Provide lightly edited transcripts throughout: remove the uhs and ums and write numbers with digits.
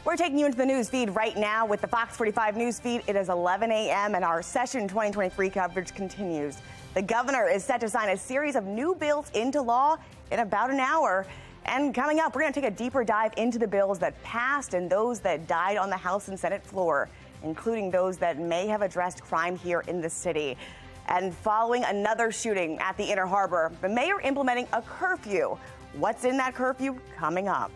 We're taking you into the news feed right now with the Fox 45 news feed. It is 11 a.m. and our Session 2023 coverage continues. The governor is set to sign a series of new bills into law in about an hour. And coming up, we're going to take a deeper dive into the bills that passed and those that died on the House and Senate floor, including those that may have addressed crime here in the city. And following another shooting at the Inner Harbor, the mayor implementing a curfew. What's in that curfew? Coming up.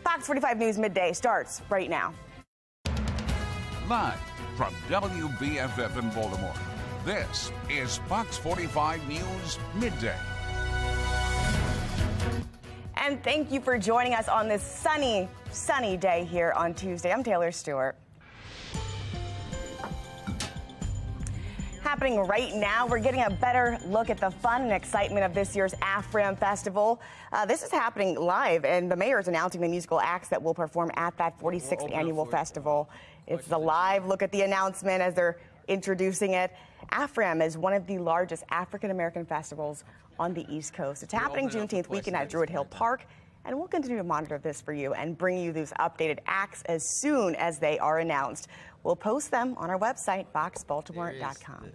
Fox 45 News Midday starts right now. Live from WBFF in Baltimore, this is Fox 45 News Midday. And thank you for joining us on this sunny day here on Tuesday. I'm Taylor Stewart. Happening right now, we're getting a better look at the fun and excitement of this year's Afram Festival. This is happening live, and the mayor is announcing the musical acts that will perform at that 46th annual festival. It's the live look at the announcement as they're introducing it. Afram is one of the largest African-American festivals on the East Coast. It's happening Juneteenth weekend at Druid Hill Park, and we'll continue to monitor this for you and bring you these updated acts as soon as they are announced. We'll post them on our website, foxbaltimore.com.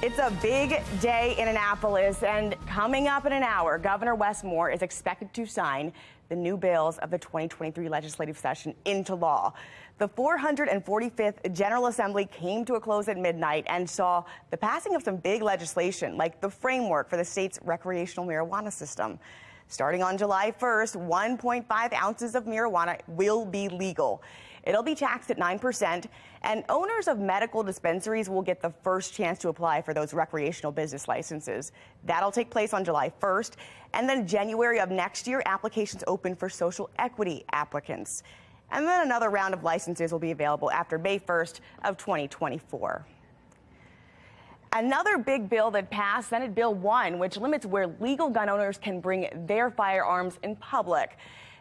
It's a big day in Annapolis, and coming up in an hour, Governor Wes Moore is expected to sign the new bills of the 2023 legislative session into law. The 445th General Assembly came to a close at midnight and saw the passing of some big legislation, like the framework for the state's recreational marijuana system. Starting on July 1st, 1.5 ounces of marijuana will be legal. It'll be taxed at 9%, and owners of medical dispensaries will get the first chance to apply for those recreational business licenses. That'll take place on July 1st, and then January of next year, applications open for social equity applicants. And then another round of licenses will be available after May 1st of 2024. Another big bill that passed, Senate Bill 1, which limits where legal gun owners can bring their firearms in public.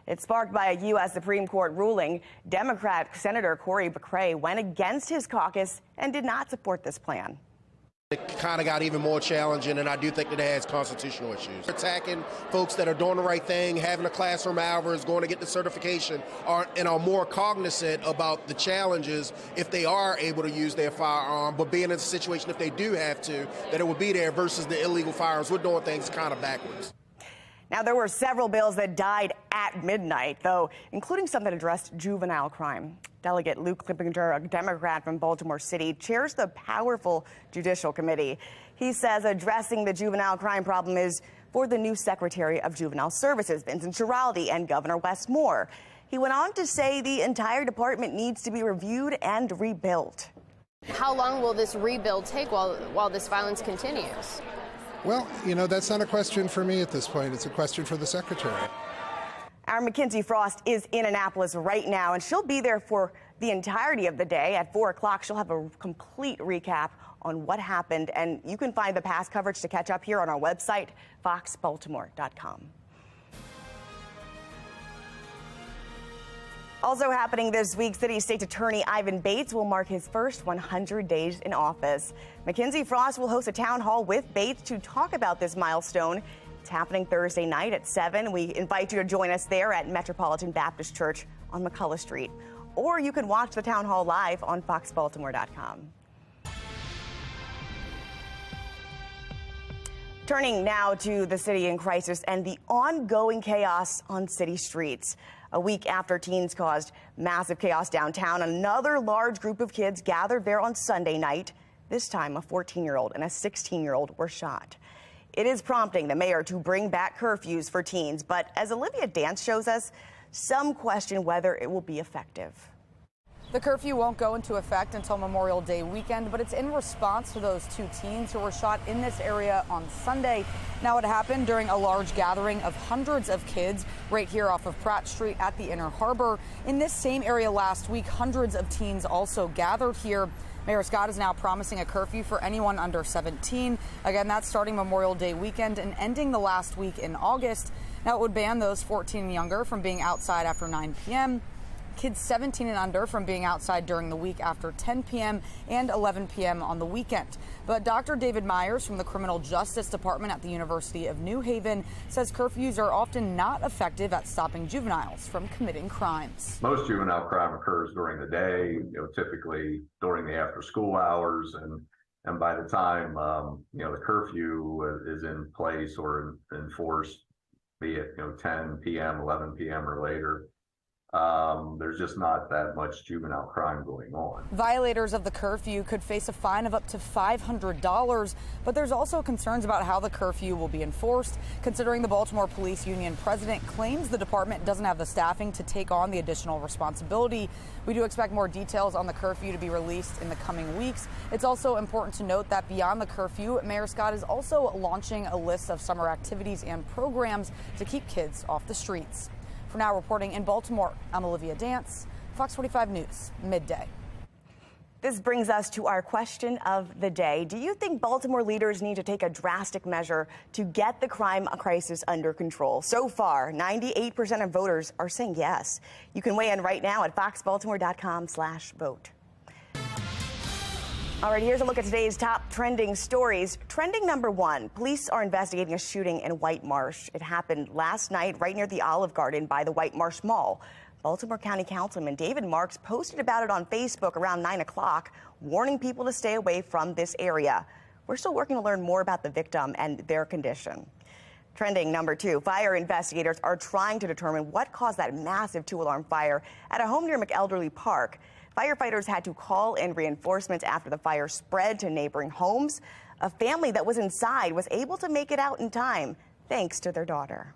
It's sparked by a U.S. Supreme Court ruling. Democrat Senator Cory Bacrae went against his caucus and did not support this plan. It kind of got even more challenging, and I do think that it has constitutional issues. Attacking folks that are doing the right thing, having the classroom hours, going to get the certification, and are more cognizant about the challenges if they are able to use their firearm, but being in a situation if they do have to, that it would be there versus the illegal firearms. We're doing things kind of backwards. Now, there were several bills that died at midnight, though, including some that addressed juvenile crime. Delegate Luke Clippinger, a Democrat from Baltimore City, chairs the powerful Judicial Committee. He says addressing the juvenile crime problem is for the new Secretary of Juvenile Services, Vincent Schiraldi, and Governor Wes Moore. He went on to say the entire department needs to be reviewed and rebuilt. How long will this rebuild take while this violence continues? Well, you know, that's not a question for me at this point. It's a question for the Secretary. Our Mackenzie Frost is in Annapolis right now, and she'll be there for the entirety of the day. At 4 o'clock, she'll have a complete recap on what happened, and you can find the past coverage to catch up here on our website, foxbaltimore.com. Also happening this week, City State Attorney Ivan Bates will mark his first 100 days in office. Mackenzie Frost will host a town hall with Bates to talk about this milestone. It's happening Thursday night at 7. We invite you to join us there at Metropolitan Baptist Church on McCullough Street. Or you can watch the town hall live on foxbaltimore.com. Turning now to the city in crisis and the ongoing chaos on city streets. A week after teens caused massive chaos downtown, another large group of kids gathered there on Sunday night. This time, a 14-year-old and a 16-year-old were shot. It is prompting the mayor to bring back curfews for teens, but as Olivia Dance shows us, some question whether it will be effective. The curfew won't go into effect until Memorial Day weekend, but it's in response to those two teens who were shot in this area on Sunday. Now, it happened during a large gathering of hundreds of kids right here off of Pratt Street at the Inner Harbor. In this same area last week, hundreds of teens also gathered here. Mayor Scott is now promising a curfew for anyone under 17. Again, that's starting Memorial Day weekend and ending the last week in August. Now, it would ban those 14 and younger from being outside after 9 p.m. kids 17 and under from being outside during the week after 10 p.m. and 11 p.m. on the weekend. But Dr. David Myers from the Criminal Justice Department at the University of New Haven says curfews are often not effective at stopping juveniles from committing crimes. Most juvenile crime occurs during the day, typically during the after-school hours, and by the time the curfew is in place or enforced, be it 10 p.m., 11 p.m. or later, there's just not that much juvenile crime going on. Violators of the curfew could face a fine of up to $500, but there's also concerns about how the curfew will be enforced, considering the Baltimore Police Union president claims the department doesn't have the staffing to take on the additional responsibility. We do expect more details on the curfew to be released in the coming weeks. It's also important to note that beyond the curfew, Mayor Scott is also launching a list of summer activities and programs to keep kids off the streets. For now, reporting in Baltimore, I'm Olivia Dance, Fox 45 News, Midday. This brings us to our question of the day. Do you think Baltimore leaders need to take a drastic measure to get the crime crisis under control? So far, 98% of voters are saying yes. You can weigh in right now at foxbaltimore.com/vote. All right, here's a look at today's top trending stories. Trending number one, police are investigating a shooting in White Marsh. It happened last night right near the Olive Garden by the White Marsh Mall. Baltimore County Councilman David Marks posted about it on Facebook around 9 o'clock, warning people to stay away from this area. We're still working to learn more about the victim and their condition. Trending number two, fire investigators are trying to determine what caused that massive 2-alarm fire at a home near McElderly Park. Firefighters had to call in reinforcements after the fire spread to neighboring homes. A family that was inside was able to make it out in time, thanks to their daughter.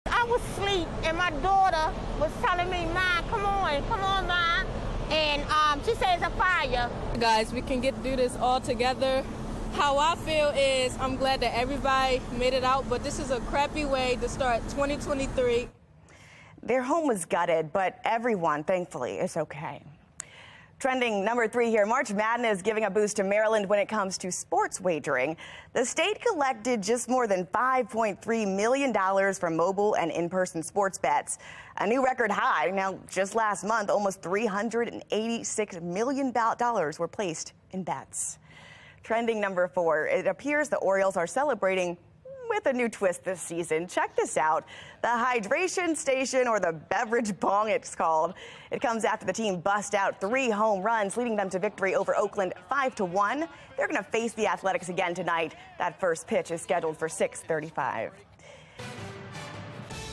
I was asleep, and my daughter was telling me, "Ma, come on, Ma." And she says a fire. Guys, we can get through this all together. How I feel is I'm glad that everybody made it out, but this is a crappy way to start 2023. Their home was gutted, but everyone, thankfully, is okay. Trending number three here, March Madness giving a boost to Maryland when it comes to sports wagering. The state collected just more than $5.3 million from mobile and in-person sports bets. A new record high. Now, just last month, almost $386 million were placed in bets. Trending number four, it appears the Orioles are celebrating with a new twist this season. Check this out. The hydration station, or the beverage bong it's called. It comes after the team bust out 3 home runs, leading them to victory over Oakland 5-1. They're going to face the Athletics again tonight. That first pitch is scheduled for 6:35.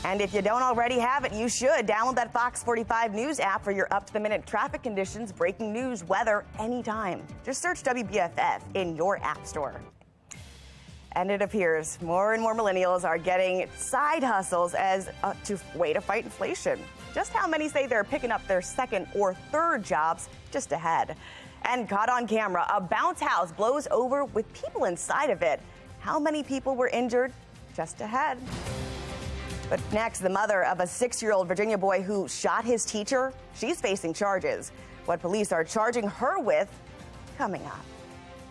And if you don't already have it, you should. Download that Fox 45 News app for your up-to-the-minute traffic conditions, breaking news, weather, anytime. Just search WBFF in your app store. And it appears more and more millennials are getting side hustles as a way to fight inflation. Just how many say they're picking up their second or third jobs just ahead? And caught on camera, a bounce house blows over with people inside of it. How many people were injured? Just ahead. But next, the mother of a 6-year-old Virginia boy who shot his teacher, she's facing charges. What police are charging her with, coming up.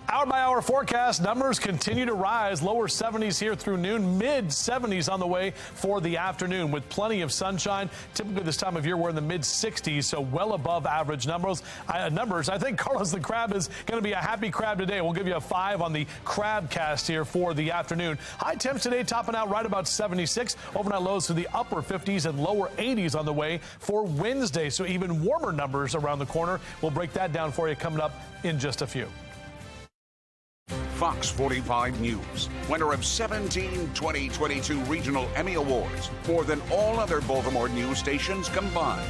Hour-by-hour forecast, numbers continue to rise. Lower 70s here through noon, mid-70s on the way for the afternoon with plenty of sunshine. Typically this time of year, we're in the mid-60s, so well above average numbers. I think Carlos the Crab is going to be a happy crab today. We'll give you a 5 on the crab cast here for the afternoon. High temps today topping out right about 76. Overnight lows to the upper 50s and lower 80s on the way for Wednesday, so even warmer numbers around the corner. We'll break that down for you coming up in just a few. Fox 45 News, winner of 17 2022 Regional Emmy Awards, more than all other Baltimore news stations combined.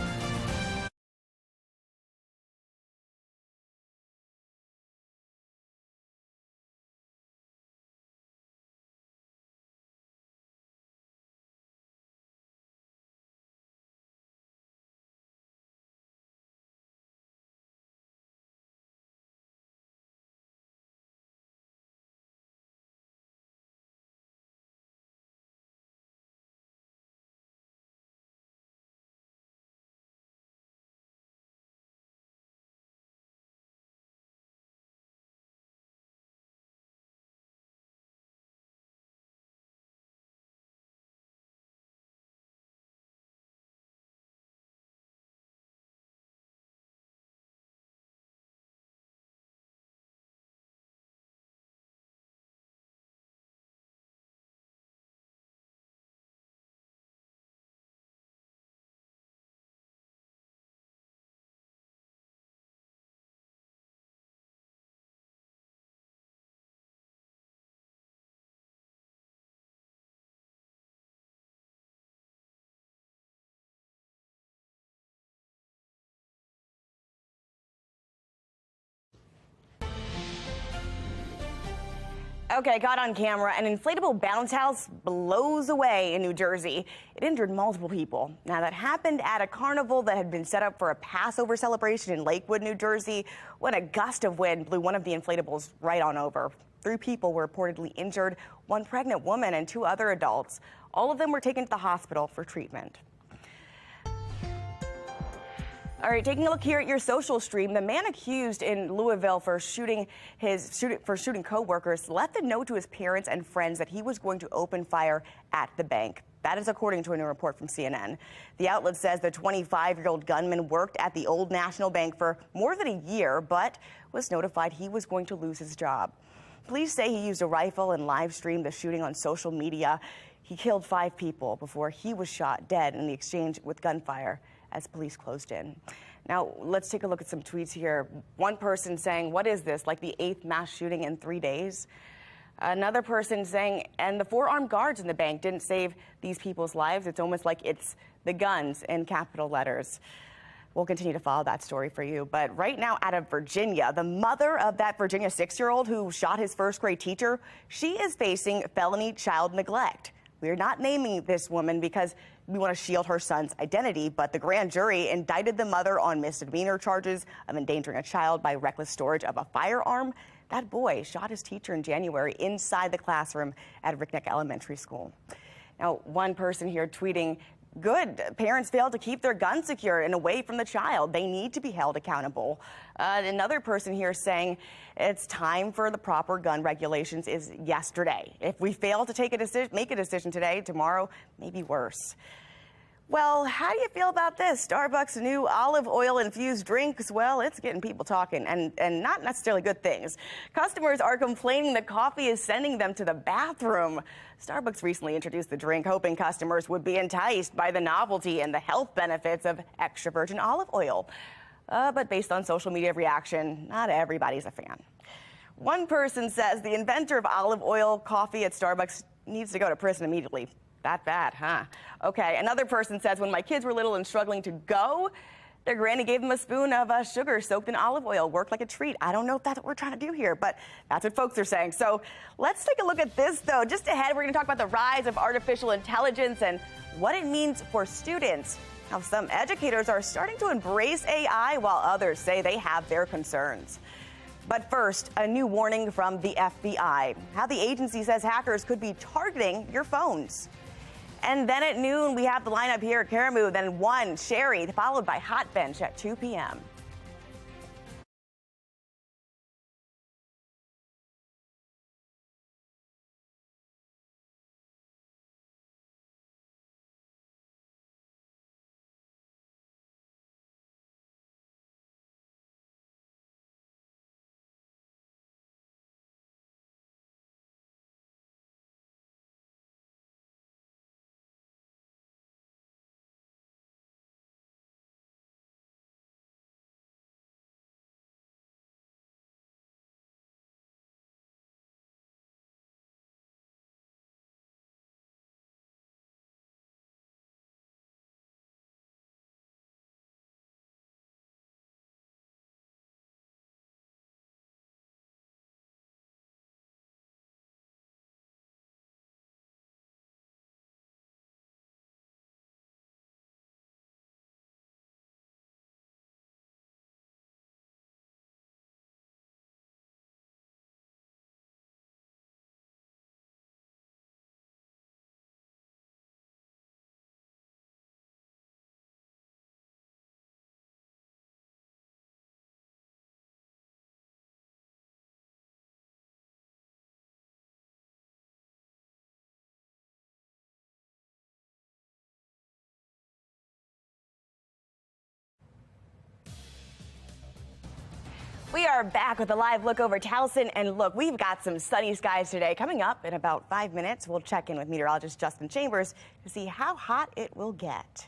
Okay, caught on camera, an inflatable bounce house blows away in New Jersey. It injured multiple people. Now, that happened at a carnival that had been set up for a Passover celebration in Lakewood, New Jersey, when a gust of wind blew one of the inflatables right on over. 3 people were reportedly injured, 1 pregnant woman and 2 other adults. All of them were taken to the hospital for treatment. All right, taking a look here at your social stream, the man accused in Louisville for shooting co-workers left a note to his parents and friends that he was going to open fire at the bank. That is according to a new report from CNN. The outlet says the 25-year-old gunman worked at the Old National Bank for more than a year, but was notified he was going to lose his job. Police say he used a rifle and live streamed the shooting on social media. He killed 5 people before he was shot dead in the exchange with gunfire as police closed in. Now, let's take a look at some tweets here. One person saying, "What is this, like the 8th mass shooting in 3 days?" Another person saying, "And the 4 armed guards in the bank didn't save these people's lives. It's almost like it's the guns in capital letters." We'll continue to follow that story for you. But right now, out of Virginia, the mother of that Virginia 6-year-old who shot his 1st grade teacher, she is facing felony child neglect. We are not naming this woman because we want to shield her son's identity, but the grand jury indicted the mother on misdemeanor charges of endangering a child by reckless storage of a firearm. That boy shot his teacher in January inside the classroom at Ricknick Elementary School. Now, one person here tweeting, "Good. Parents failed to keep their gun secure and away from the child. They need to be held accountable." Another person here saying it's time for the proper gun regulations is yesterday. If we fail to make a decision today, tomorrow may be worse. Well, how do you feel about this? Starbucks' new olive oil infused drinks, well, it's getting people talking, and not necessarily good things. Customers are complaining the coffee is sending them to the bathroom. Starbucks recently introduced the drink, hoping customers would be enticed by the novelty and the health benefits of extra virgin olive oil. But based on social media reaction, not everybody's a fan. One person says the inventor of olive oil coffee at Starbucks needs to go to prison immediately. That bad, huh? Okay, another person says when my kids were little and struggling to go, their granny gave them a spoon of sugar soaked in olive oil. Worked like a treat. I don't know if that's what we're trying to do here, but that's what folks are saying. So let's take a look at this, though. Just ahead, we're going to talk about the rise of artificial intelligence and what it means for students. Now, some educators are starting to embrace AI while others say they have their concerns. But first, a new warning from the FBI. How the agency says hackers could be targeting your phones. And then at noon, we have the lineup here at Karamu, then 1, Sherry, followed by Hot Bench at 2 p.m. We are back with a live look over Towson, and look, we've got some sunny skies today. Coming up in about 5 minutes, we'll check in with meteorologist Justin Chambers to see how hot it will get.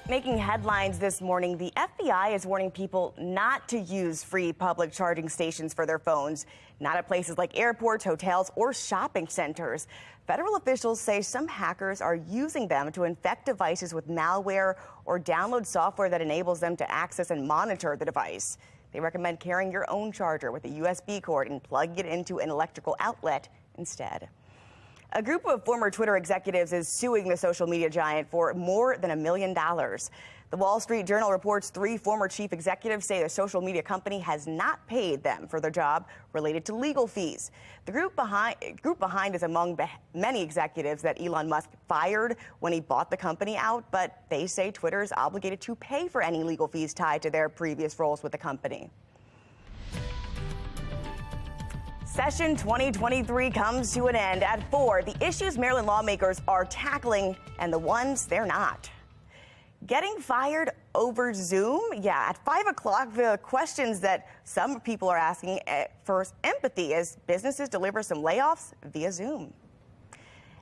Making headlines this morning, the FBI is warning people not to use free public charging stations for their phones, not at places like airports, hotels, or shopping centers. Federal officials say some hackers are using them to infect devices with malware or download software that enables them to access and monitor the device. They recommend carrying your own charger with a USB cord and plugging it into an electrical outlet instead. A group of former Twitter executives is suing the social media giant for more than $1 million. The Wall Street Journal reports 3 former chief executives say the social media company has not paid them for their job related to legal fees. The group behind is among many executives that Elon Musk fired when he bought the company out, but they say Twitter is obligated to pay for any legal fees tied to their previous roles with the company. Session 2023 comes to an end at 4. The issues Maryland lawmakers are tackling and the ones they're not. Getting fired over Zoom? Yeah, at 5 o'clock, the questions that some people are asking for empathy as businesses deliver some layoffs via Zoom.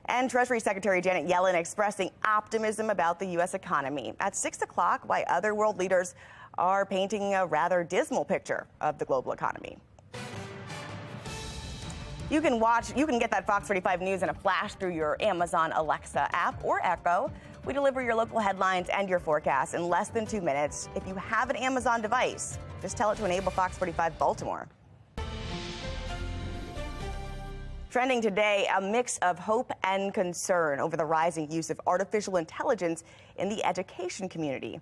And Treasury Secretary Janet Yellen expressing optimism about the U.S. economy. At 6 o'clock, why other world leaders are painting a rather dismal picture of the global economy. You can get that FOX45 news in a flash through your Amazon Alexa app or Echo. We deliver your local headlines and your forecasts in less than 2 minutes. If you have an Amazon device, just tell it to enable FOX45 Baltimore. Trending today, a mix of hope and concern over the rising use of artificial intelligence in the education community.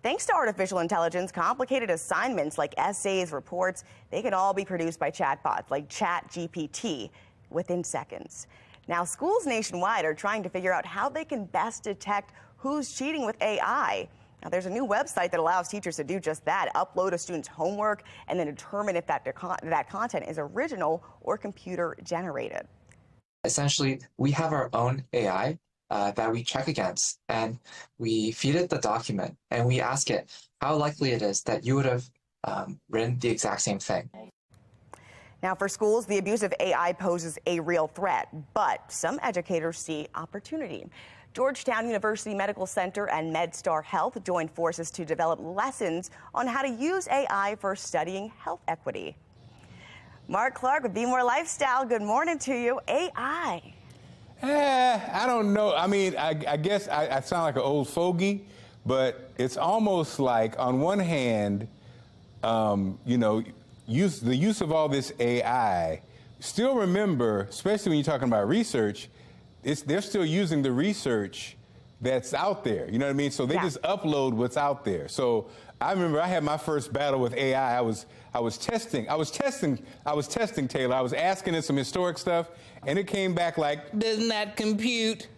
Thanks to artificial intelligence, complicated assignments like essays, reports, they can all be produced by chatbots like ChatGPT within seconds. Now, schools nationwide are trying to figure out how they can best detect who's cheating with AI. Now, there's a new website that allows teachers to do just that, upload a student's homework, and then determine if that content is original or computer generated. Essentially, we have our own AI that we check against, and we feed it the document, and we ask it how likely it is that you would have written the exact same thing. Now, for schools, the abuse of AI poses a real threat, but some educators see opportunity. Georgetown University Medical Center and MedStar Health joined forces to develop lessons on how to use AI for studying health equity. Mark Clark with Be More Lifestyle, good morning to you. AI. I don't know. I mean, I guess I sound like an old fogey, but it's almost like, on one hand, you know, the use of all this AI. Still remember, especially when you're talking about research, they're still using the research that's out there. You know what I mean? So they just upload what's out there. So I remember I had my first battle with AI. I was testing, Taylor. I was asking it some historic stuff, and it came back like, doesn't that compute?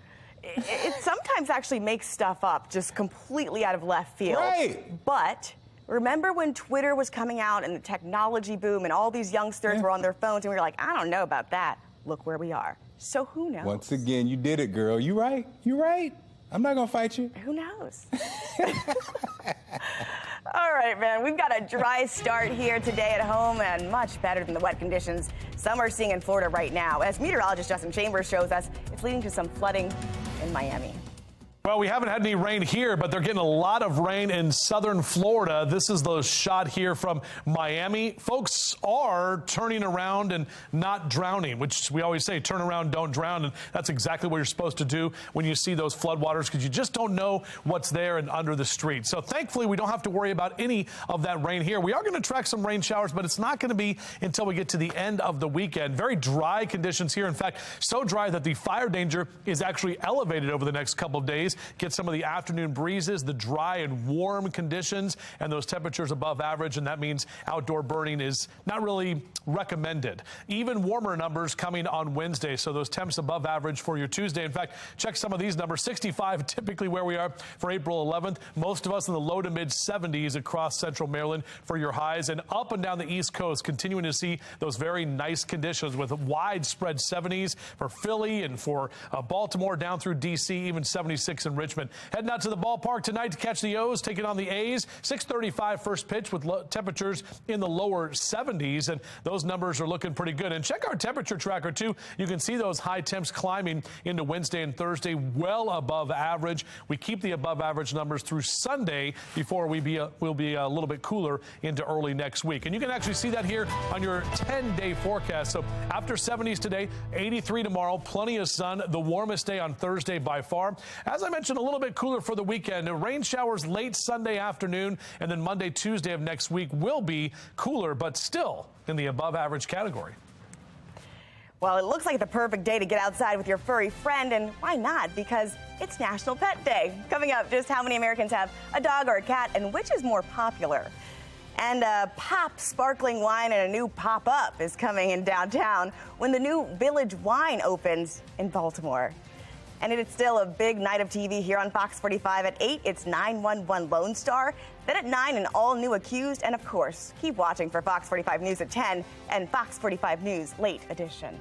It sometimes actually makes stuff up just completely out of left field. Right. But remember when Twitter was coming out and the technology boom and all these youngsters were on their phones and we were like, I don't know about that. Look where we are. So who knows? Once again, you did it, girl. You right. You right. I'm not going to fight you. Who knows? All right, man. We've got a dry start here today at home and much better than the wet conditions some are seeing in Florida right now. As meteorologist Justin Chambers shows us, it's leading to some flooding in Miami. Well, we haven't had any rain here, but they're getting a lot of rain in southern Florida. This is the shot here from Miami. Folks are turning around and not drowning, which we always say, turn around, don't drown. And that's exactly what you're supposed to do when you see those floodwaters, because you just don't know what's there and under the street. So thankfully, we don't have to worry about any of that rain here. We are going to track some rain showers, but it's not going to be until we get to the end of the weekend. Very dry conditions here. In fact, so dry that the fire danger is actually elevated over the next couple of days. Get some of the afternoon breezes, the dry and warm conditions, and those temperatures above average, and that means outdoor burning is not really recommended. Even warmer numbers coming on Wednesday, so those temps above average for your Tuesday. In fact, check some of these numbers. 65 typically where we are for April 11th. Most of us in the low to mid 70s across central Maryland for your highs, and up and down the East Coast continuing to see those very nice conditions with widespread 70s for Philly and for Baltimore down through D.C., even 76 in Richmond. Heading out to the ballpark tonight to catch the O's, taking on the A's. 6:35 first pitch with temperatures in the lower 70s, and those numbers are looking pretty good. And check our temperature tracker, too. You can see those high temps climbing into Wednesday and Thursday, well above average. We keep the above average numbers through Sunday before we'll be a little bit cooler into early next week. And you can actually see that here on your 10-day forecast. So after 70s today, 83 tomorrow, plenty of sun, the warmest day on Thursday by far. As I I mentioned, a little bit cooler for the weekend. Rain showers late Sunday afternoon, and then Monday, Tuesday of next week will be cooler, but still in the above average category. Well, it looks like the perfect day to get outside with your furry friend, and why not? Because it's National Pet Day. Coming up, just how many Americans have a dog or a cat, and which is more popular? And Pop sparkling wine and a new pop-up is coming in downtown when the new Village Wine opens in Baltimore. And it's still a big night of TV here on Fox 45 at 8. It's 911 Lone Star. Then at 9, an all-new Accused. And, of course, keep watching for Fox 45 News at 10 and Fox 45 News Late Edition.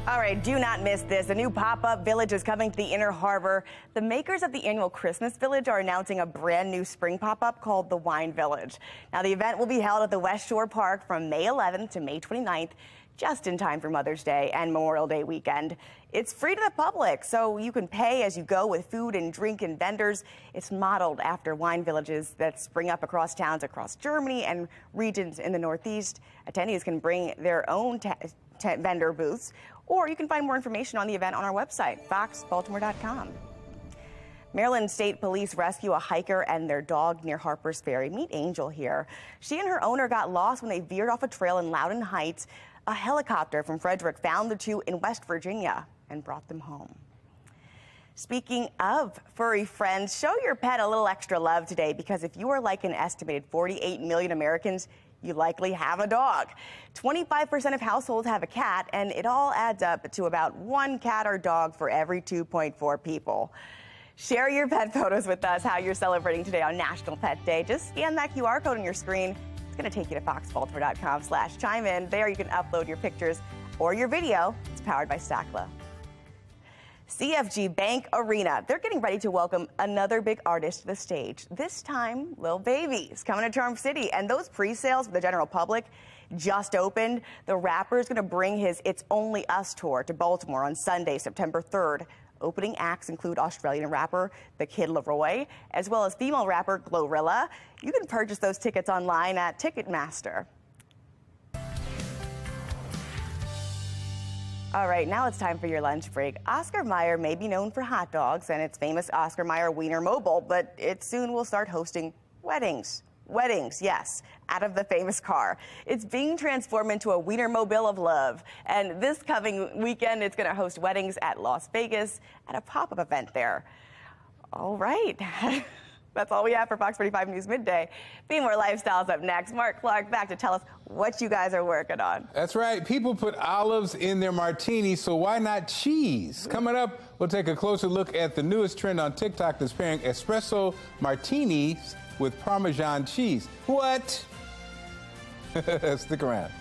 All right, do not miss this. A new pop-up village is coming to the Inner Harbor. The makers of the annual Christmas Village are announcing a brand new spring pop-up called the Wine Village. Now, the event will be held at the West Shore Park from May 11th to May 29th, just in time for Mother's Day and Memorial Day weekend. It's free to the public, so you can pay as you go with food and drink and vendors. It's modeled after wine villages that spring up across towns across Germany and regions in the Northeast. Attendees can bring their own vendor booths, or you can find more information on the event on our website, foxbaltimore.com. Maryland State Police rescue a hiker and their dog near Harper's Ferry. Meet Angel here. She and her owner got lost when they veered off a trail in Loudoun Heights. A helicopter from Frederick found the two in West Virginia and brought them home. Speaking of furry friends, show your pet a little extra love today, because if you are like an estimated 48 million Americans, you likely have a dog. 25% of households have a cat, and it all adds up to about one cat or dog for every 2.4 people. Share your pet photos with us, how you're celebrating today on National Pet Day. Just scan that QR code on your screen. It's going to take you to foxbaltimore.com/chime in. There you can upload your pictures or your video. It's powered by Stackla. CFG Bank Arena. They're getting ready to welcome another big artist to the stage. This time, Lil Baby is coming to Charm City, and those pre-sales for the general public just opened. The rapper is going to bring his It's Only Us tour to Baltimore on Sunday, September 3rd. Opening acts include Australian rapper The Kid Laroi, as well as female rapper Glorilla. You can purchase those tickets online at Ticketmaster. All right, now it's time for your lunch break. Oscar Mayer may be known for hot dogs and its famous Oscar Mayer Wiener Mobile, but it soon will start hosting weddings. Weddings, yes, out of the famous car. It's being transformed into a Wiener Mobile of love. And this coming weekend, it's going to host weddings at Las Vegas at a pop-up event there. All right. That's all we have for Fox 45 News Midday. Be More Lifestyle's up next. Mark Clark back to tell us what you guys are working on. That's right. People put olives in their martinis, so why not cheese? Coming up, we'll take a closer look at the newest trend on TikTok that's pairing espresso martinis with Parmesan cheese. What? Stick around.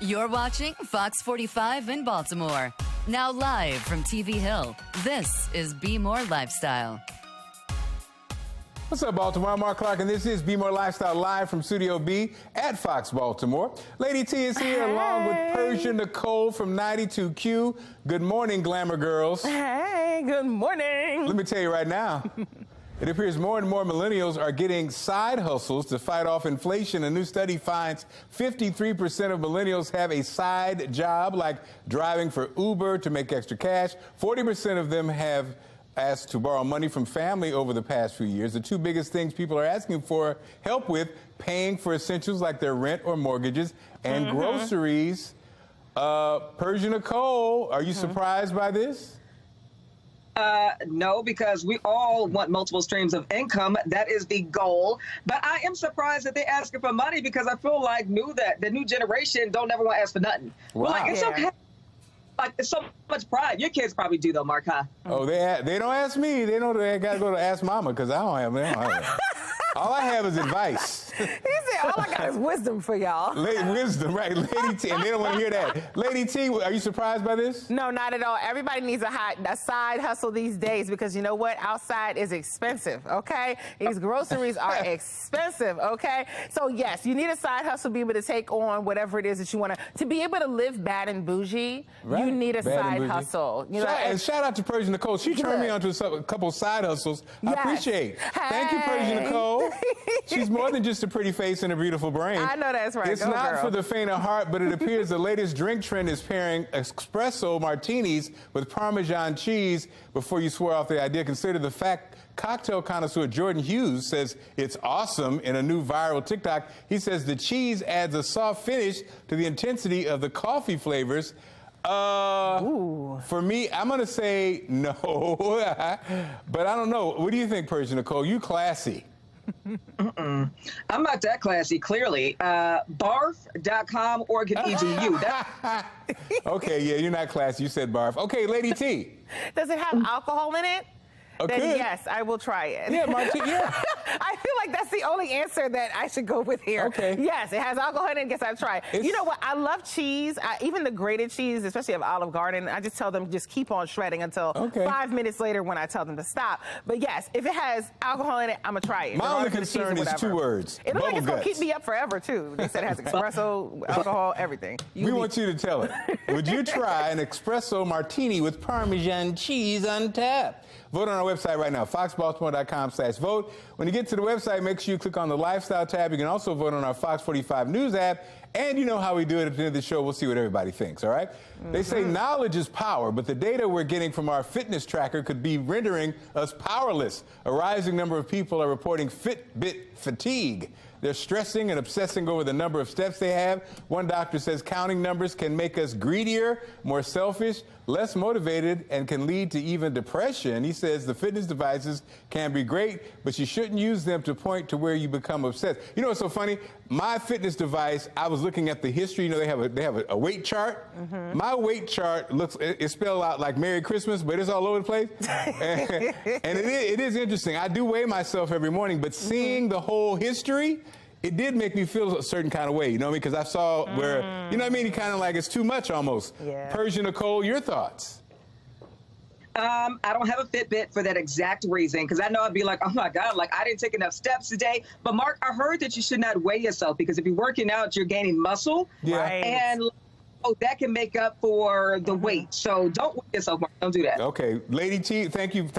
You're watching Fox 45 in Baltimore. Now live from TV Hill, this is Be More Lifestyle. What's up, Baltimore? I'm Mark Clark, and this is Be More Lifestyle live from Studio B at Fox Baltimore. Lady T is here along with Persia Nicole from 92Q. Good morning, Glamour Girls. Hey, good morning. Let me tell you right now, It appears more and more millennials are getting side hustles to fight off inflation. A new study finds 53% of millennials have a side job, like driving for Uber to make extra cash. 40% of them have asked to borrow money from family over the past few years. The two biggest things people are asking for help with: paying for essentials like their rent or mortgages, and groceries. Persia Nicole, are you surprised by this? No, because we all want multiple streams of income. That is the goal. But I am surprised that they're asking for money, because I feel like the new generation don't ever want to ask for nothing. Wow. Well, like, it's okay. Like, it's so much pride. Your kids probably do, though, Mark, huh? Oh, they don't ask me. They know they got to go to Ask Mama, because I don't have it. All I have is advice. He said, all I got is wisdom for y'all. Wisdom, right. Lady T, and they don't want to hear that. Lady T, are you surprised by this? No, not at all. Everybody needs a side hustle these days, because you know what? Outside is expensive, okay? These groceries are expensive, okay? So, yes, you need a side hustle to be able to take on whatever it is that you want to be able to live bad and bougie. Right. You need a side hustle. You know, and shout out to Persia Nicole. She turned me on to a couple side hustles. I appreciate it. Thank you, Persia Nicole. She's more than just a pretty face and a beautiful brain. I know that's right. It's not for the faint of heart, but it appears the latest drink trend is pairing espresso martinis with Parmesan cheese. Before you swear off the idea, consider the fact cocktail connoisseur Jordan Hughes says it's awesome in a new viral TikTok. He says the cheese adds a soft finish to the intensity of the coffee flavors. For me, I'm going to say no, but I don't know. What do you think, Persia Nicole? You classy. I'm not that classy, clearly. Barf.com, Oregon EDU. Okay, yeah, you're not classy. You said barf. Okay, Lady T. Does it have alcohol in it? Then Good. yes, I will try it. Yeah, Martina, yeah. I feel like that's the only answer that I should go with here. Okay. Yes, it has alcohol in it. Guess I'll try it. You know what? I love cheese. Even the grated cheese, especially of Olive Garden. I just tell them just keep on shredding until 5 minutes later when I tell them to stop. But yes, if it has alcohol in it, I'm gonna try it. My only concern is 2 words. It looks like it's gonna keep me up forever too. They said it has espresso, alcohol, everything. We want you to tell it. Would you try an espresso martini with Parmesan cheese on tap? Vote on our website right now, foxbaltimore.com/vote. When you get to the website, make sure you click on the lifestyle tab. You can also vote on our Fox 45 News app. And you know how we do it at the end of the show. We'll see what everybody thinks, all right? They say knowledge is power, but the data we're getting from our fitness tracker could be rendering us powerless. A rising number of people are reporting Fitbit fatigue. They're stressing and obsessing over the number of steps they have. One doctor says counting numbers can make us greedier, more selfish, less motivated, and can lead to even depression. He says the fitness devices can be great, but you shouldn't use them to point to where you become obsessed. You know what's so funny? My fitness device, I was looking at the history. You know, they have a weight chart. My weight chart it's spelled out like Merry Christmas, but it's all over the place. and it is interesting. I do weigh myself every morning, but seeing the whole history, it did make me feel a certain kind of way, you know, because I saw where, you know what I mean? Kind of like it's too much almost. Yeah. Persia Nicole, your thoughts? I don't have a Fitbit for that exact reason, because I know I'd be like, oh my God, like I didn't take enough steps today. But Mark, I heard that you should not weigh yourself, because if you're working out, you're gaining muscle. Yeah. Right. And that can make up for the weight. So don't weigh yourself, Mark. Don't do that. Okay. Lady T, thank you.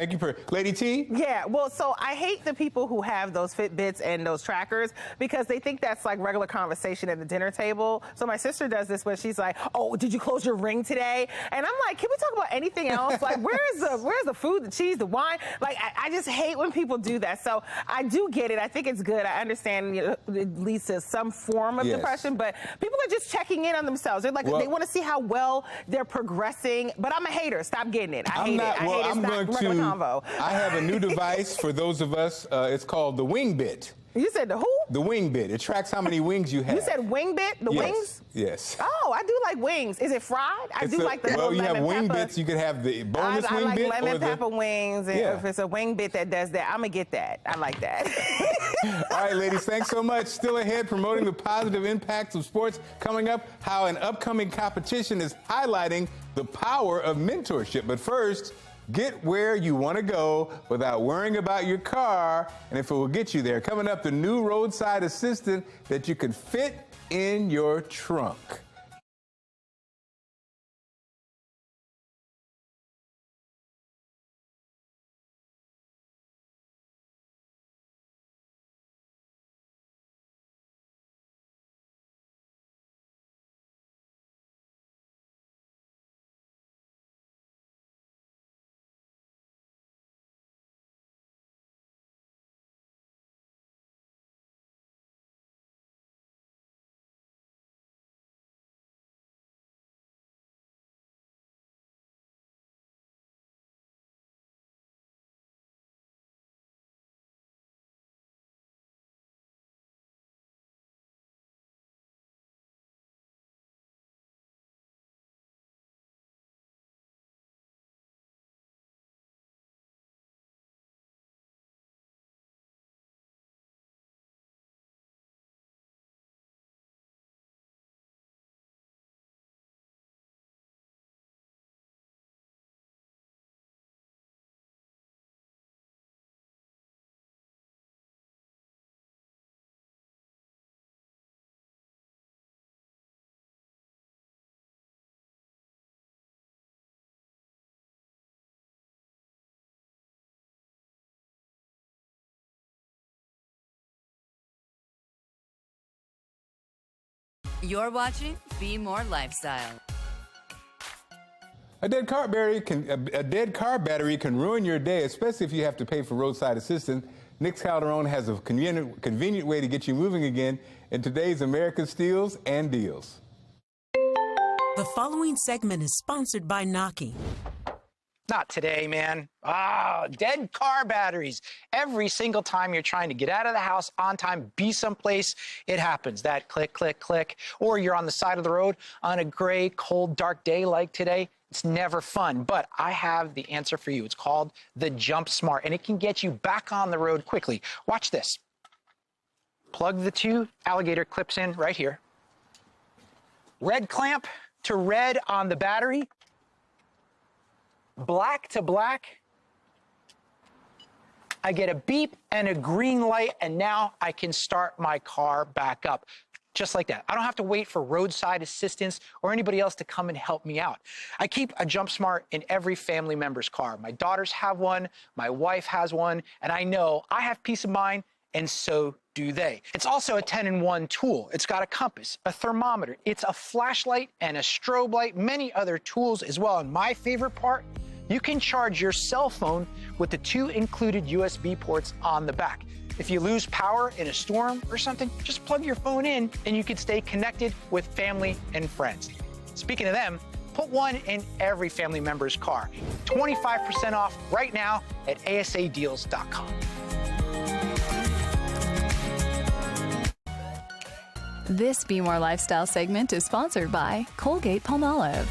Lady T? Yeah, well, so I hate the people who have those Fitbits and those trackers, because they think that's like regular conversation at the dinner table. So my sister does this when she's like, oh, did you close your ring today? And I'm like, can we talk about anything else? Like, where's the food, the cheese, the wine? Like, I just hate when people do that. So I do get it. I think it's good. I understand it leads to some form of depression, but people are just checking in on themselves. They're like, they want to see how well they're progressing. But I'm a hater. Stop getting it. I hate it. I'm going to. I have a new device for those of us. It's called the Wing Bit. You said the who? The Wing Bit. It tracks how many wings you have. You said Wing Bit? The wings? Yes. Oh, I do like wings. Is it fried? I do like the well, you have wing pepper. bits. You could have the boneless I wing like bit. lemon pepper wings. And if it's a wing bit that does that, I'm going to get that. I like that. All right, ladies, thanks so much. Still ahead, promoting the positive impacts of sports. Coming up, how an upcoming competition is highlighting the power of mentorship. But first, get where you want to go without worrying about your car and if it will get you there. Coming up, the new roadside assistant that you can fit in your trunk. You're watching Be More Lifestyle. A dead car battery can ruin your day, especially if you have to pay for roadside assistance. Nick Calderon has a convenient way to get you moving again in today's American Steals and Deals. The following segment is sponsored by Noki. Not today, man. Dead car batteries. Every single time you're trying to get out of the house on time, be someplace, it happens. That click, click, click. Or you're on the side of the road on a gray, cold, dark day like today. It's never fun, but I have the answer for you. It's called the Jump Smart, and it can get you back on the road quickly. Watch this. Plug the two alligator clips in right here. Red clamp to red on the battery. Black to black. I get a beep and a green light, and now I can start my car back up. Just like that. I don't have to wait for roadside assistance or anybody else to come and help me out. I keep a Jump Smart in every family member's car. My daughters have one, my wife has one, and I know I have peace of mind, and so do they. It's also a 10-in-1 tool. It's got a compass, a thermometer, it's a flashlight and a strobe light, many other tools as well. And my favorite part, you can charge your cell phone with the 2 included USB ports on the back. If you lose power in a storm or something, just plug your phone in and you can stay connected with family and friends. Speaking of them, put one in every family member's car. 25% off right now at asadeals.com. This Be More Lifestyle segment is sponsored by Colgate-Palmolive.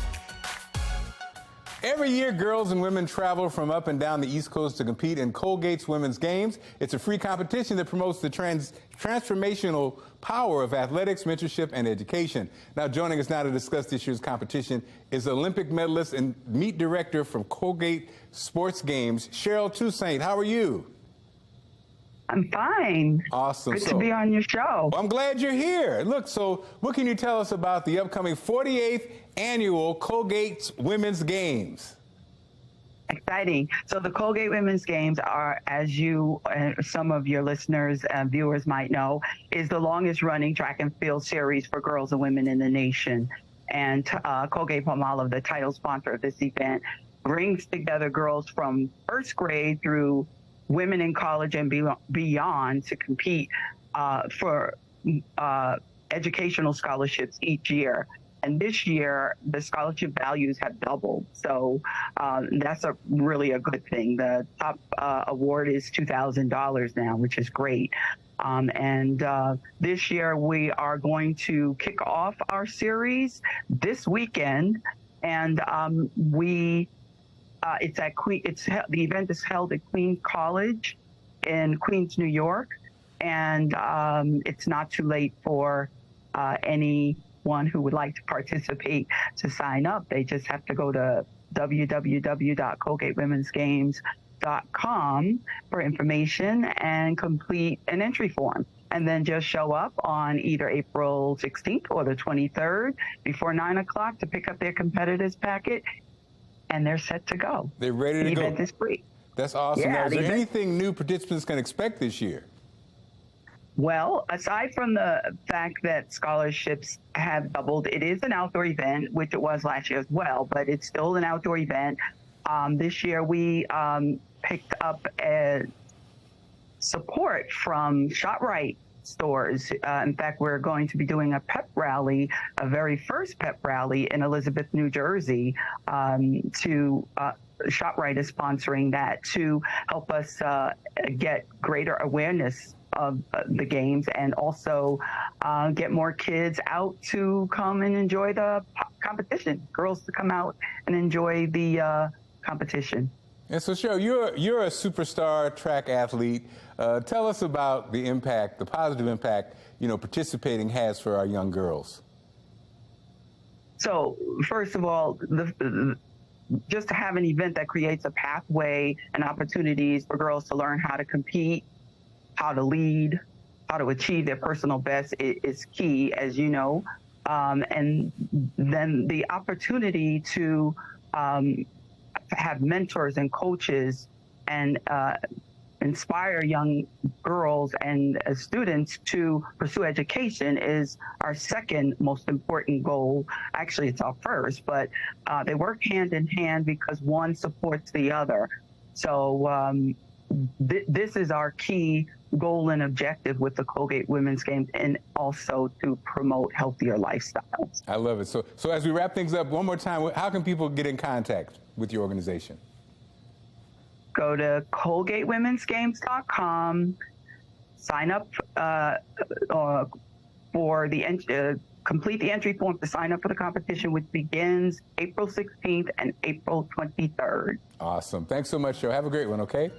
Every year, girls and women travel from up and down the East Coast to compete in Colgate's Women's Games. It's a free competition that promotes the transformational power of athletics, mentorship, and education. Now, joining us now to discuss this year's competition is Olympic medalist and meet director from Colgate Sports Games, Cheryl Toussaint. How are you? I'm fine. Awesome. Good to be on your show. Well, I'm glad you're here. Look, so what can you tell us about the upcoming 48th annual Colgate Women's Games? Exciting. So the Colgate Women's Games are, as you some of your listeners and viewers might know, is the longest running track and field series for girls and women in the nation. And Colgate-Palmolive, the title sponsor of this event, brings together girls from first grade through women in college and beyond to compete for educational scholarships each year. And this year, the scholarship values have doubled. So that's really a good thing. The top award is $2,000 now, which is great. And this year, we are going to kick off our series this weekend. And the event is held at Queens College in Queens, New York. And it's not too late for anyone who would like to participate to sign up. They just have to go to www.colgatewomensgames.com for information and complete an entry form. And then just show up on either April 16th or the 23rd before 9 o'clock to pick up their competitors packet, and they're set to go. They're ready to go. The event is free. That's awesome. Yeah, now, is there anything new participants can expect this year? Well, aside from the fact that scholarships have doubled, it is an outdoor event, which it was last year as well, but it's still an outdoor event. This year we picked up support from ShopRite stores. In fact, we're going to be doing a pep rally, a very first pep rally in Elizabeth, New Jersey, ShopRite is sponsoring that to help us get greater awareness of the games and also get more kids out to come and enjoy the competition, girls to come out and enjoy the competition. And so, Cheryl, you're a superstar track athlete. Tell us about the impact, the positive impact, participating has for our young girls. So, first of all, just to have an event that creates a pathway and opportunities for girls to learn how to compete, how to lead, how to achieve their personal best is key, as you know. And then the opportunity to have mentors and coaches and inspire young girls and students to pursue education is our second most important goal. Actually, it's our first, but they work hand in hand because one supports the other. So this is our key goal and objective with the Colgate Women's Games, and also to promote healthier lifestyles. I love it. So as we wrap things up, one more time, how can people get in contact with your organization? Go to ColgateWomen'sGames.com, sign up for the complete the entry form to sign up for the competition, which begins April 16th and April 23rd. Awesome. Thanks so much, Joe. Have a great one, okay?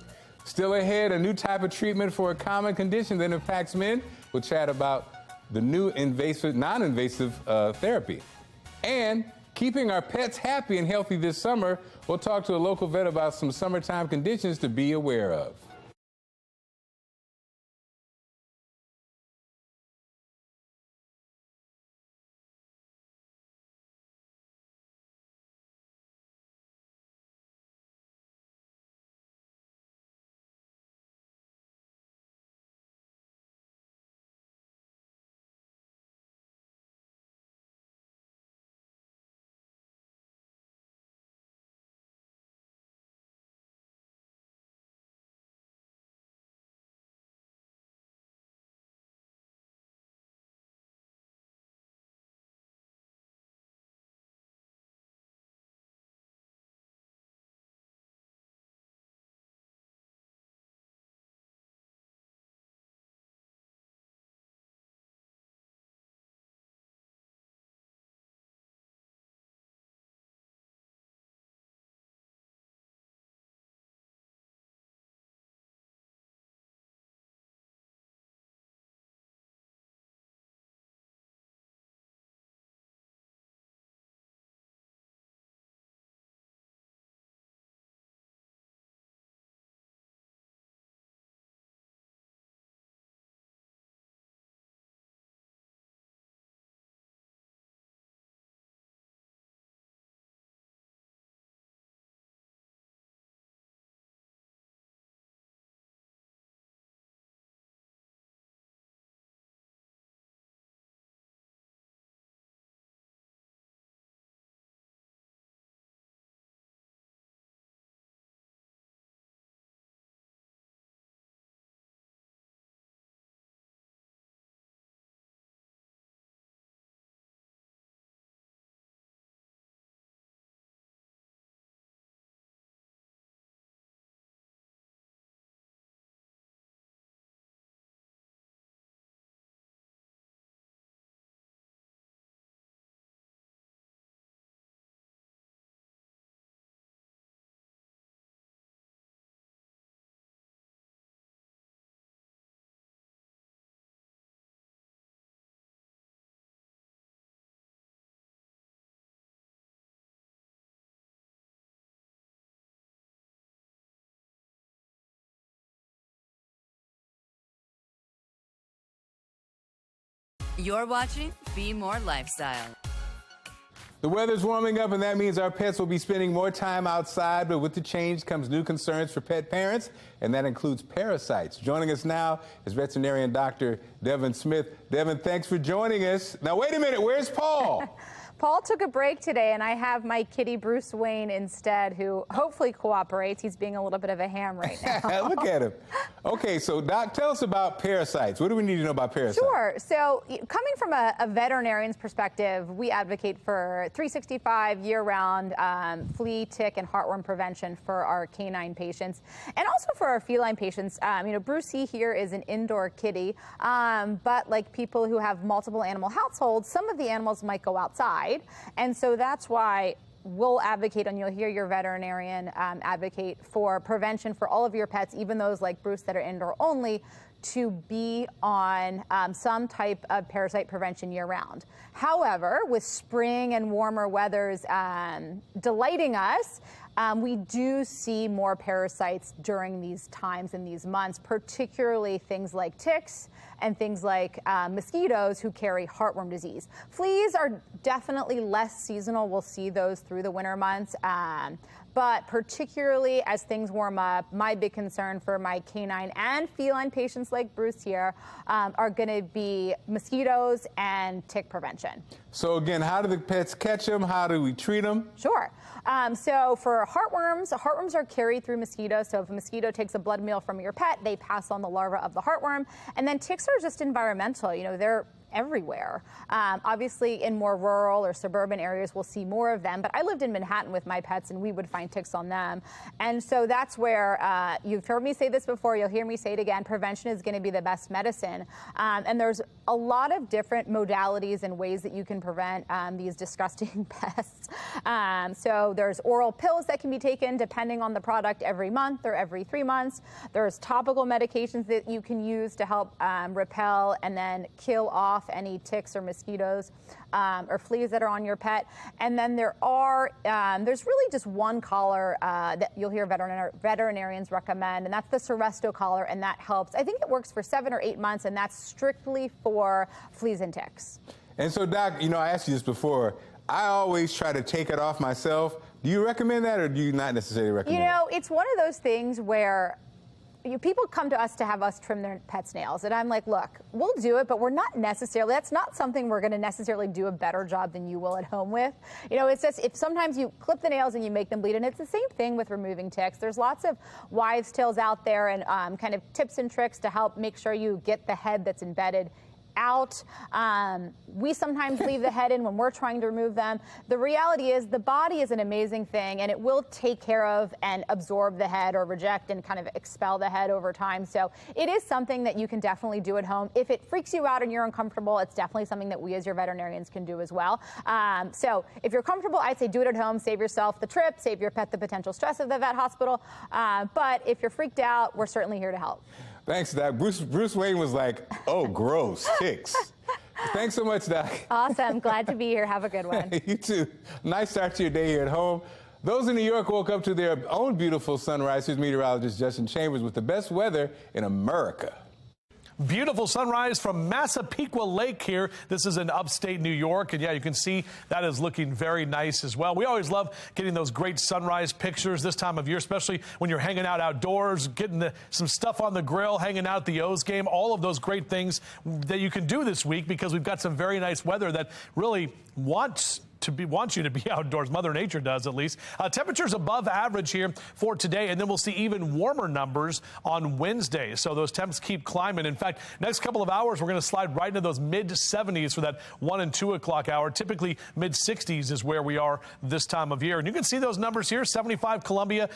Still ahead, a new type of treatment for a common condition that impacts men. We'll chat about the new non-invasive therapy. And keeping our pets happy and healthy this summer, we'll talk to a local vet about some summertime conditions to be aware of. You're watching Be More Lifestyle. The weather's warming up, and that means our pets will be spending more time outside, but with the change comes new concerns for pet parents, and that includes parasites. Joining us now is veterinarian Dr. Devin Smith. Devin, thanks for joining us. Now, wait a minute, where's Paul? Paul took a break today, and I have my kitty Bruce Wayne instead, who hopefully cooperates. He's being a little bit of a ham right now. Look at him. Okay, so Doc, tell us about parasites. What do we need to know about parasites? Sure. So coming from a veterinarian's perspective, we advocate for 365 year-round flea, tick, and heartworm prevention for our canine patients, and also for our feline patients. Brucey here is an indoor kitty, but like people who have multiple animal households, some of the animals might go outside. And so that's why we'll advocate, and you'll hear your veterinarian advocate for prevention for all of your pets, even those like Bruce that are indoor only, to be on some type of parasite prevention year-round. However, with spring and warmer weathers delighting us, we do see more parasites during these times and these months, particularly things like ticks and things like mosquitoes who carry heartworm disease. Fleas are definitely less seasonal. We'll see those through the winter months. But particularly as things warm up, my big concern for my canine and feline patients like Bruce here are going to be mosquitoes and tick prevention. So again, how do the pets catch them? How do we treat them? Sure. So for heartworms are carried through mosquitoes. So if a mosquito takes a blood meal from your pet, they pass on the larva of the heartworm. And then ticks are just environmental. You know, they're everywhere. Obviously, in more rural or suburban areas, we'll see more of them. But I lived in Manhattan with my pets, and we would find ticks on them. And so that's where you've heard me say this before. You'll hear me say it again. Prevention is going to be the best medicine. And there's a lot of different modalities and ways that you can prevent these disgusting pests. So there's oral pills that can be taken depending on the product every month or every 3 months. There's topical medications that you can use to help repel and then kill off any ticks or mosquitoes or fleas that are on your pet. And then there's really just one collar that you'll hear veterinarians recommend, and that's the Seresto collar, and that helps. I think it works for 7 or 8 months, and that's strictly for fleas and ticks. And so, Doc, you know, I asked you this before. I always try to take it off myself. Do you recommend that, or do you not necessarily recommend it? You know, it's one of those things where people come to us to have us trim their pet's nails, and I'm like, look, we'll do it, but that's not something we're going to necessarily do a better job than you will at home with. You know, it's just, if sometimes you clip the nails and you make them bleed, and it's the same thing with removing ticks. There's lots of wives' tales out there and kind of tips and tricks to help make sure you get the head that's embedded out. We sometimes leave the head in when we're trying to remove them. The reality is the body is an amazing thing, and it will take care of and absorb the head or reject and kind of expel the head over time. So it is something that you can definitely do at home. If it freaks you out and you're uncomfortable, it's definitely something that we as your veterinarians can do as well. So if you're comfortable, I'd say do it at home. Save yourself the trip, save your pet the potential stress of the vet hospital. But if you're freaked out, we're certainly here to help. Thanks, Doc. Bruce Wayne was like, oh, gross, ticks. Thanks so much, Doc. Awesome. Glad to be here. Have a good one. You too. Nice start to your day here at home. Those in New York woke up to their own beautiful sunrise. Here's meteorologist Justin Chambers with the best weather in America. Beautiful sunrise from Massapequa Lake here. This is in upstate New York. And yeah, you can see that is looking very nice as well. We always love getting those great sunrise pictures this time of year, especially when you're hanging out outdoors, getting some stuff on the grill, hanging out at the O's game, all of those great things that you can do this week because we've got some very nice weather that really wants you to be outdoors. Mother Nature does, at least. Temperatures above average here for today, and then we'll see even warmer numbers on Wednesday. So those temps keep climbing. In fact, next couple of hours, we're going to slide right into those mid-70s for that 1 and 2 o'clock hour. Typically, mid-60s is where we are this time of year. And you can see those numbers here, 75 Columbia,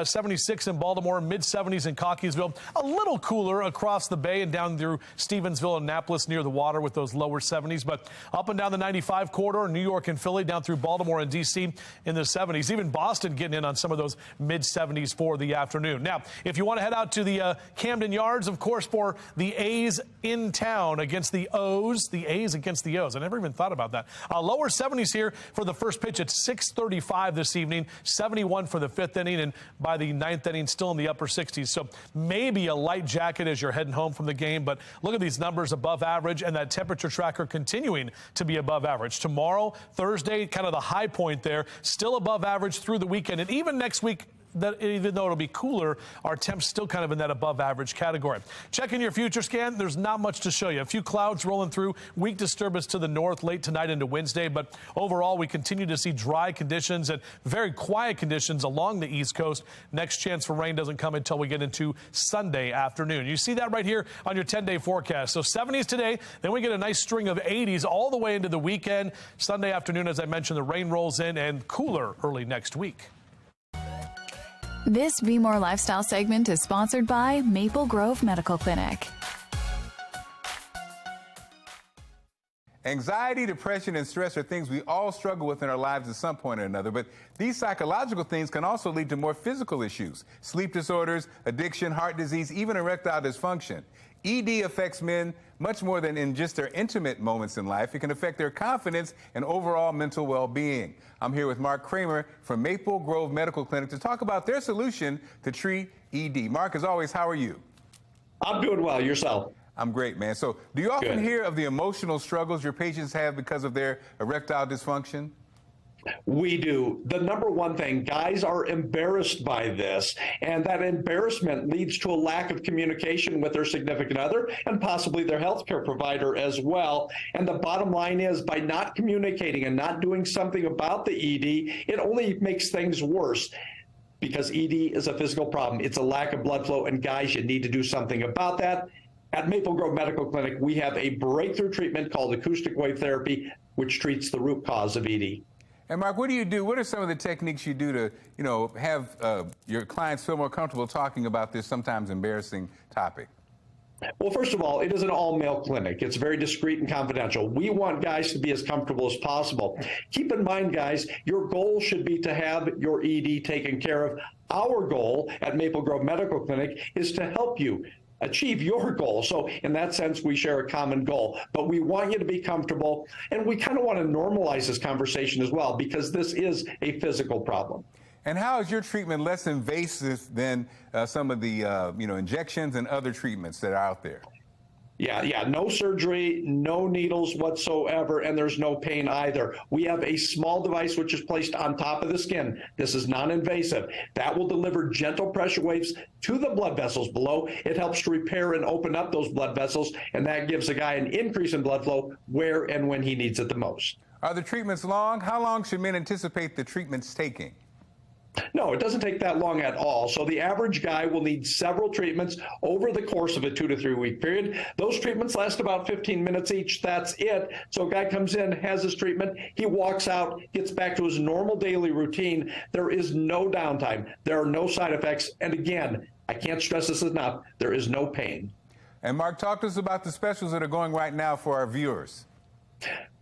76 in Baltimore, mid-70s in Cockeysville. A little cooler across the bay and down through Stevensville and Annapolis near the water with those lower 70s. But up and down the 95 corridor, New York and Philly, down through Baltimore and D.C. in the 70s. Even Boston getting in on some of those mid-70s for the afternoon. Now, if you want to head out to the Camden Yards, of course, for the A's in town against the O's. The A's against the O's. I never even thought about that. Lower 70s here for the first pitch at 6:35 this evening. 71 for the 5th inning, and by the 9th inning, still in the upper 60s. So maybe a light jacket as you're heading home from the game. But look at these numbers above average, and that temperature tracker continuing to be above average. Tomorrow, Thursday, kind of the high point there, still above average through the weekend. And even next week, that even though it'll be cooler, our temps still kind of in that above average category. Checking your future scan, there's not much to show you. A few clouds rolling through, weak disturbance to the north late tonight into Wednesday, but overall we continue to see dry conditions and very quiet conditions along the East Coast. Next chance for rain doesn't come until we get into Sunday afternoon. You see that right here on your 10-day forecast. So 70s today, then we get a nice string of 80s all the way into the weekend. Sunday afternoon, as I mentioned, the rain rolls in, and cooler early next week. This Be More Lifestyle segment is sponsored by Maple Grove Medical Clinic. Anxiety, depression, and stress are things we all struggle with in our lives at some point or another, but these psychological things can also lead to more physical issues: sleep disorders, addiction, heart disease, even erectile dysfunction. ED affects men much more than in just their intimate moments in life. It can affect their confidence and overall mental well-being. I'm here with Mark Kramer from Maple Grove Medical Clinic to talk about their solution to treat ED. Mark, as always, how are you? I'm doing well. Yourself? I'm great, man. So do you often Good. hear of the emotional struggles your patients have because of their erectile dysfunction? We do. The number one thing, guys are embarrassed by this, and that embarrassment leads to a lack of communication with their significant other and possibly their healthcare provider as well. And the bottom line is, by not communicating and not doing something about the ED, it only makes things worse. Because ED is a physical problem. It's a lack of blood flow, and guys, you need to do something about that. At Maple Grove Medical Clinic, we have a breakthrough treatment called acoustic wave therapy, which treats the root cause of ED. And Mark, what do you do? What are some of the techniques you do to, have your clients feel more comfortable talking about this sometimes embarrassing topic? Well, first of all, it is an all-male clinic. It's very discreet and confidential. We want guys to be as comfortable as possible. Keep in mind, guys, your goal should be to have your ED taken care of. Our goal at Maple Grove Medical Clinic is to help you achieve your goal. So in that sense, we share a common goal, but we want you to be comfortable, and we kind of want to normalize this conversation as well, because this is a physical problem. And how is your treatment less invasive than some of the injections and other treatments that are out there? Yeah, no surgery, no needles whatsoever, and there's no pain either. We have a small device which is placed on top of the skin. This is non-invasive. That will deliver gentle pressure waves to the blood vessels below. It helps to repair and open up those blood vessels, and that gives the guy an increase in blood flow where and when he needs it the most. Are the treatments long? How long should men anticipate the treatments taking? No, it doesn't take that long at all. So the average guy will need several treatments over the course of a 2 to 3 week period. Those treatments last about 15 minutes each. That's it. So a guy comes in, has his treatment, he walks out, gets back to his normal daily routine. There is no downtime. There are no side effects. And again, I can't stress this enough, there is no pain. And Mark, talk to us about the specials that are going right now for our viewers.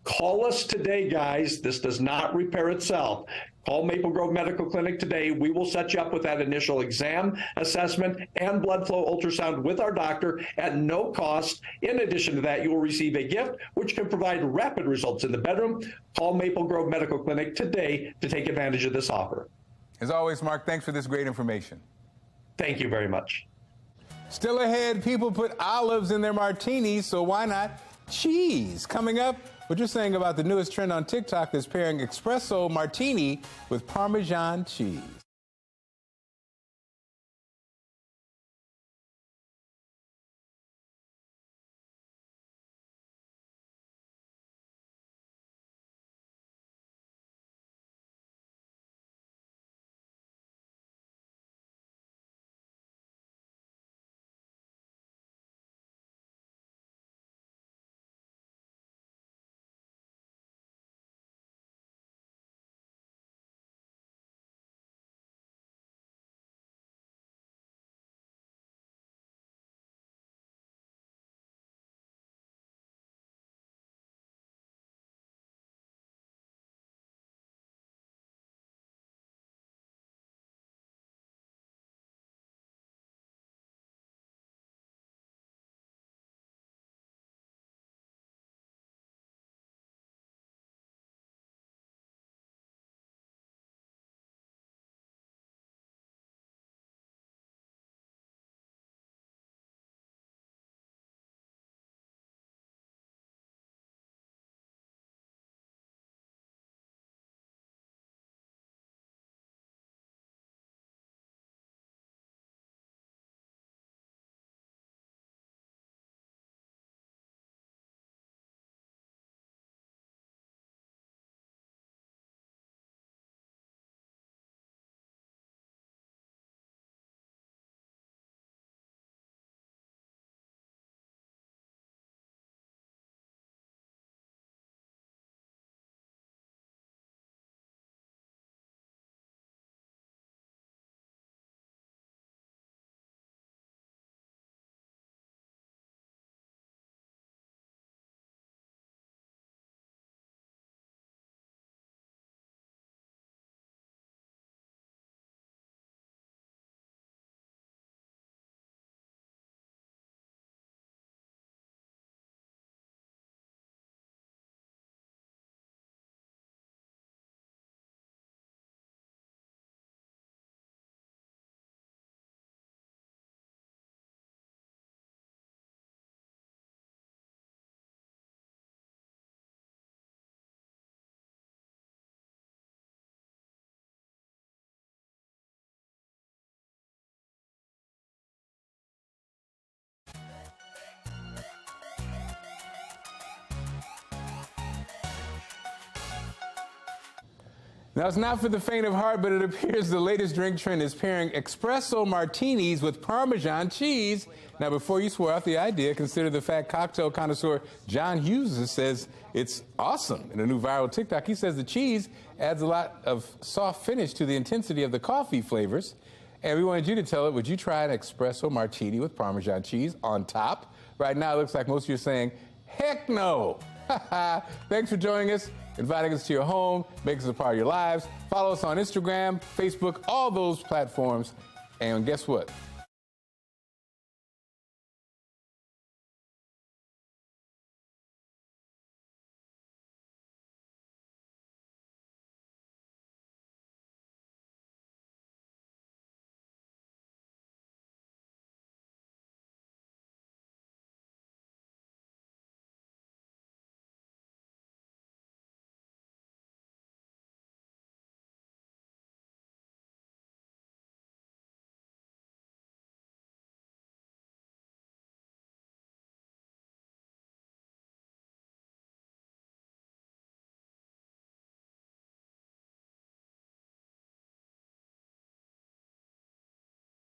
Call us today, guys. This does not repair itself. Call Maple Grove Medical Clinic today. We will set you up with that initial exam, assessment, and blood flow ultrasound with our doctor at no cost. In addition to that, you will receive a gift which can provide rapid results in the bedroom. Call Maple Grove Medical Clinic today to take advantage of this offer. As always, Mark, thanks for this great information. Thank you very much. Still ahead, people put olives in their martinis, so why not cheese? Coming up, what you're saying about the newest trend on TikTok that's pairing espresso martini with Parmesan cheese. Now, it's not for the faint of heart, but it appears the latest drink trend is pairing espresso martinis with Parmesan cheese. Now, before you swear off the idea, consider the fact cocktail connoisseur John Hughes says it's awesome. In a new viral TikTok, he says the cheese adds a lot of soft finish to the intensity of the coffee flavors. And we wanted you to tell it, would you try an espresso martini with Parmesan cheese on top? Right now, it looks like most of you are saying, heck no. Thanks for joining us, inviting us to your home, making us a part of your lives. Follow us on Instagram, Facebook, all those platforms. And guess what?